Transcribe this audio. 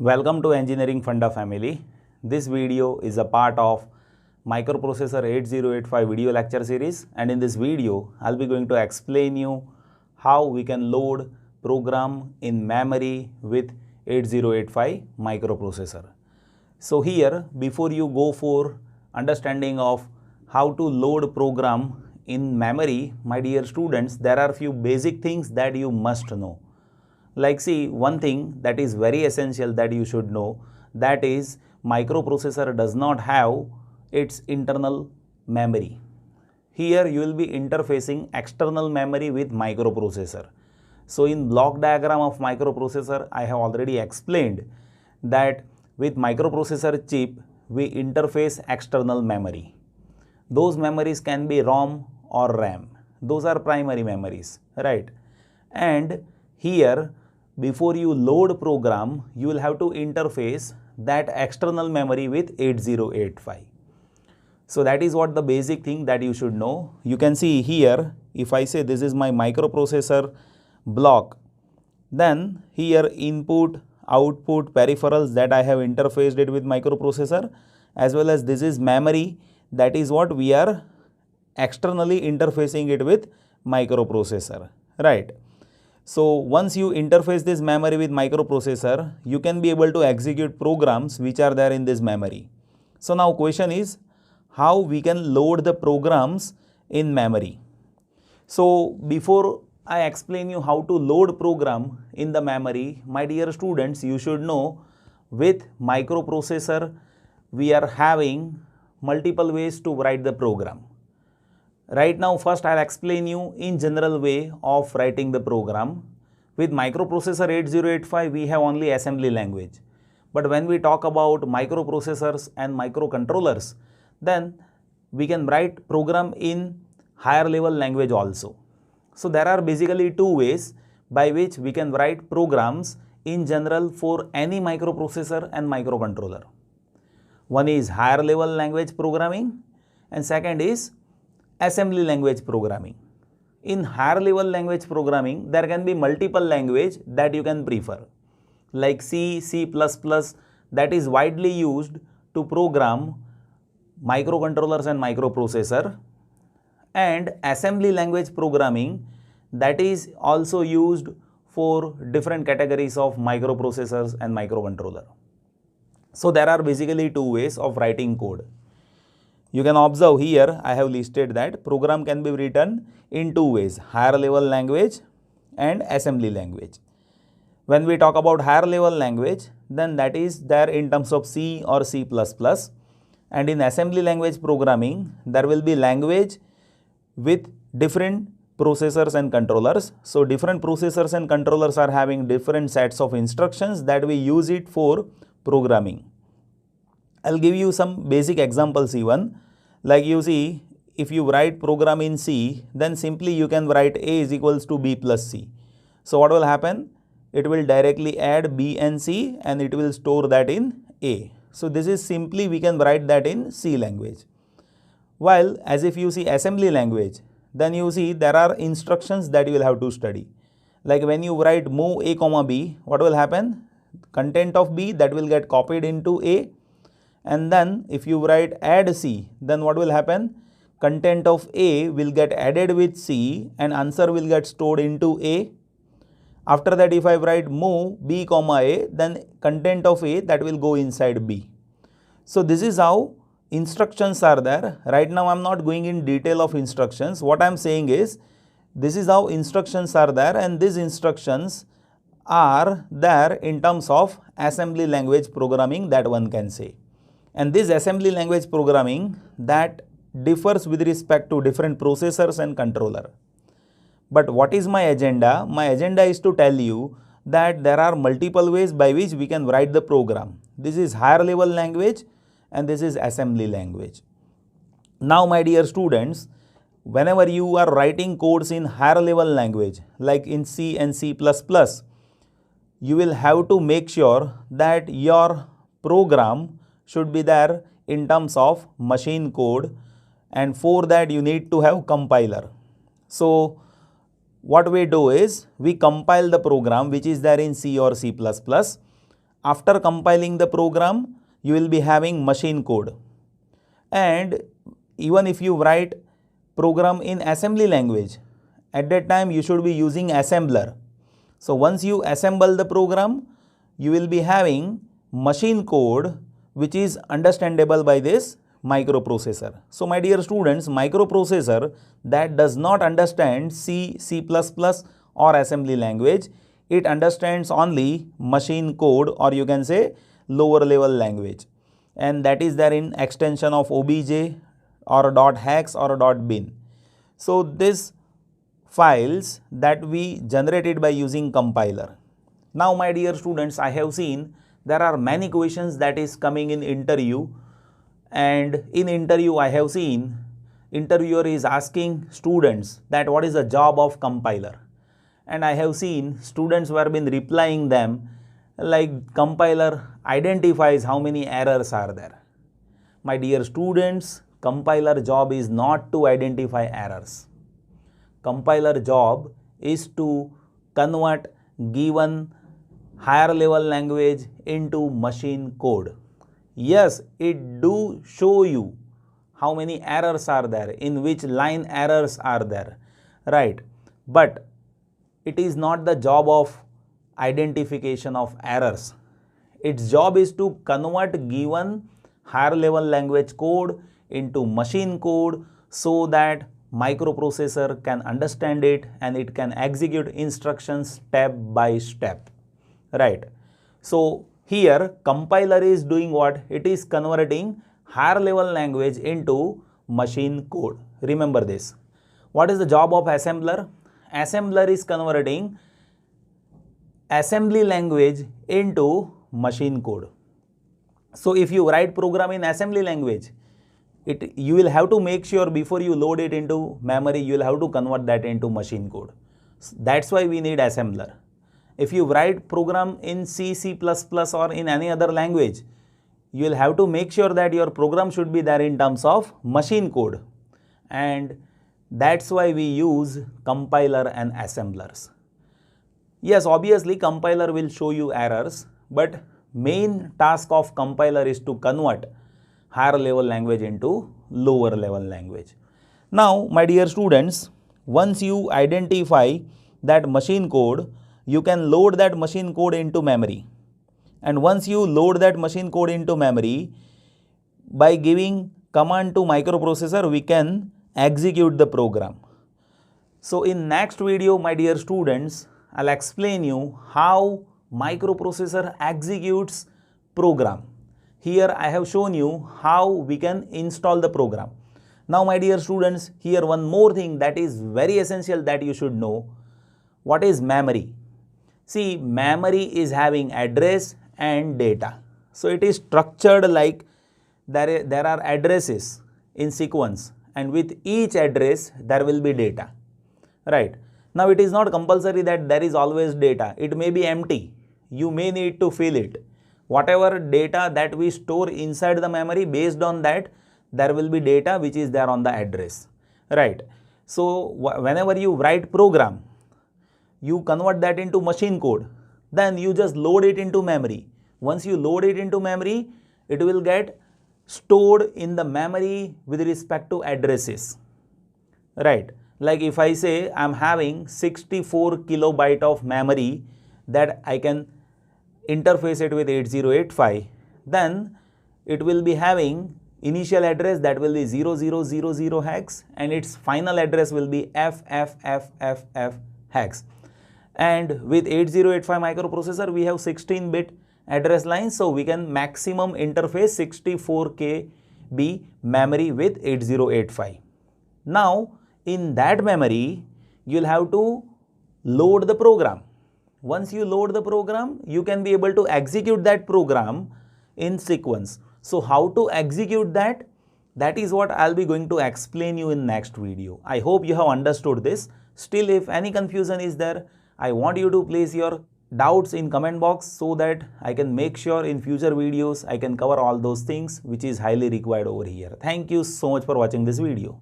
Welcome to Engineering Funda family. This video is a part of Microprocessor 8085 video lecture series, and in this video I'll be going to explain you how we can load program in memory with 8085 microprocessor. So here, before you go for understanding of how to load program in memory, my dear students, there are few basic things that you must know. Like, see, one thing that is very essential that you should know, that is microprocessor does not have its internal memory. Here you will be interfacing external memory with microprocessor. So in block diagram of microprocessor, I have already explained that with microprocessor chip we interface external memory. Those memories can be ROM or RAM. Those are primary memories, right? And here, before you load program, you will have to interface that external memory with 8085. So that is what the basic thing that you should know. You can see here, if I say this is my microprocessor block, then here input, output, peripherals that I have interfaced it with microprocessor, as well as this is memory, that is what we are externally interfacing it with microprocessor, right? So once you interface this memory with microprocessor, you can be able to execute programs which are there in this memory. So now question is how we can load the programs in memory. So before I explain you how to load program in the memory, my dear students, you should know with microprocessor we are having multiple ways to write the program. Right now, first I'll explain you in general way of writing the program. With microprocessor 8085, we have only assembly language. But when we talk about microprocessors and microcontrollers, then we can write program in higher level language also. So there are basically two ways by which we can write programs in general for any microprocessor and microcontroller. One is higher level language programming and second is assembly language programming. In higher level language programming, there can be multiple language that you can prefer, like C, C++, that is widely used to program microcontrollers and microprocessor, and assembly language programming that is also used for different categories of microprocessors and microcontroller. So there are basically two ways of writing code. You can observe here, I have listed that program can be written in two ways, higher level language and assembly language. When we talk about higher level language, then that is there in terms of C or C++, and in assembly language programming, there will be language with different processors and controllers. So different processors and controllers are having different sets of instructions that we use it for programming. I'll give you some basic examples even. Like you see, if you write program in C, then simply you can write A is equals to B plus C. So what will happen? It will directly add B and C and it will store that in A. So this is simply we can write that in C language. While as if you see assembly language, then you see there are instructions that you will have to study. Like when you write move A comma B, what will happen? Content of B that will get copied into A. And then if you write add C, then what will happen? Content of A will get added with C and answer will get stored into A. After that, if I write move B comma A, then content of A that will go inside B. So this is how instructions are there. Right now I am not going in detail of instructions. What I am saying is this is how instructions are there, and these instructions are there in terms of assembly language programming that one can say. And this assembly language programming that differs with respect to different processors and controller. But what is my agenda? My agenda is to tell you that there are multiple ways by which we can write the program. This is higher level language and this is assembly language. Now my dear students, whenever you are writing codes in higher level language like in C and C++, you will have to make sure that your program should be there in terms of machine code, and for that you need to have compiler. So what we do is we compile the program which is there in C or C++, after compiling the program, you will be having machine code. And even if you write program in assembly language, at that time you should be using assembler. So once you assemble the program, you will be having machine code which is understandable by this microprocessor. So my dear students, microprocessor that does not understand C, C++ or assembly language, it understands only machine code, or you can say lower level language, and that is there in extension of obj or .hex or .bin. So this files that we generated by using compiler. Now my dear students, I have seen there are many questions that is coming in interview, and in interview I have seen interviewer is asking students that what is the job of compiler, and I have seen students who have been replying them like compiler identifies how many errors are there. My dear students, compiler job is not to identify errors. Compiler job is to convert given higher level language into machine code. Yes, it do show you how many errors are there, in which line errors are there, right? But it is not the job of identification of errors. Its job is to convert given higher level language code into machine code so that microprocessor can understand it and it can execute instructions step by step, right? So here compiler is doing what? It is converting higher level language into machine code. Remember this. What is the job of assembler? Assembler is converting assembly language into machine code. So if you write program in assembly language, you will have to make sure before you load it into memory, you will have to convert that into machine code. That's why we need assembler. If you write program in C, C++ or in any other language, you will have to make sure that your program should be there in terms of machine code, and that's why we use compiler and assemblers. Yes, obviously compiler will show you errors, but main task of compiler is to convert higher level language into lower level language. Now my dear students, once you identify that machine code, you can load that machine code into memory, and once you load that machine code into memory, by giving command to microprocessor, we can execute the program. So in next video, my dear students, I'll explain you how microprocessor executes program. Here I have shown you how we can install the program. Now my dear students, here one more thing that is very essential that you should know. What is memory? See, memory is having address and data. So it is structured like there are addresses in sequence, and with each address there will be data, right? Now it is not compulsory that there is always data. It may be empty. You may need to fill it. Whatever data that we store inside the memory, based on that there will be data which is there on the address, right? So whenever you write program, you convert that into machine code, then you just load it into memory. Once you load it into memory, it will get stored in the memory with respect to addresses, right? Like if I say I am having 64 kilobyte of memory that I can interface it with 8085, then it will be having initial address that will be 0000 hex, and its final address will be FFFFF hex. And with 8085 microprocessor, we have 16-bit address lines, so we can maximum interface 64 KB memory with 8085. Now in that memory, you will have to load the program. Once you load the program, you can be able to execute that program in sequence. So how to execute that? That is what I'll be going to explain you in next video. I hope you have understood this. Still, if any confusion is there, I want you to place your doubts in comment box so that I can make sure in future videos I can cover all those things which is highly required over here. Thank you so much for watching this video.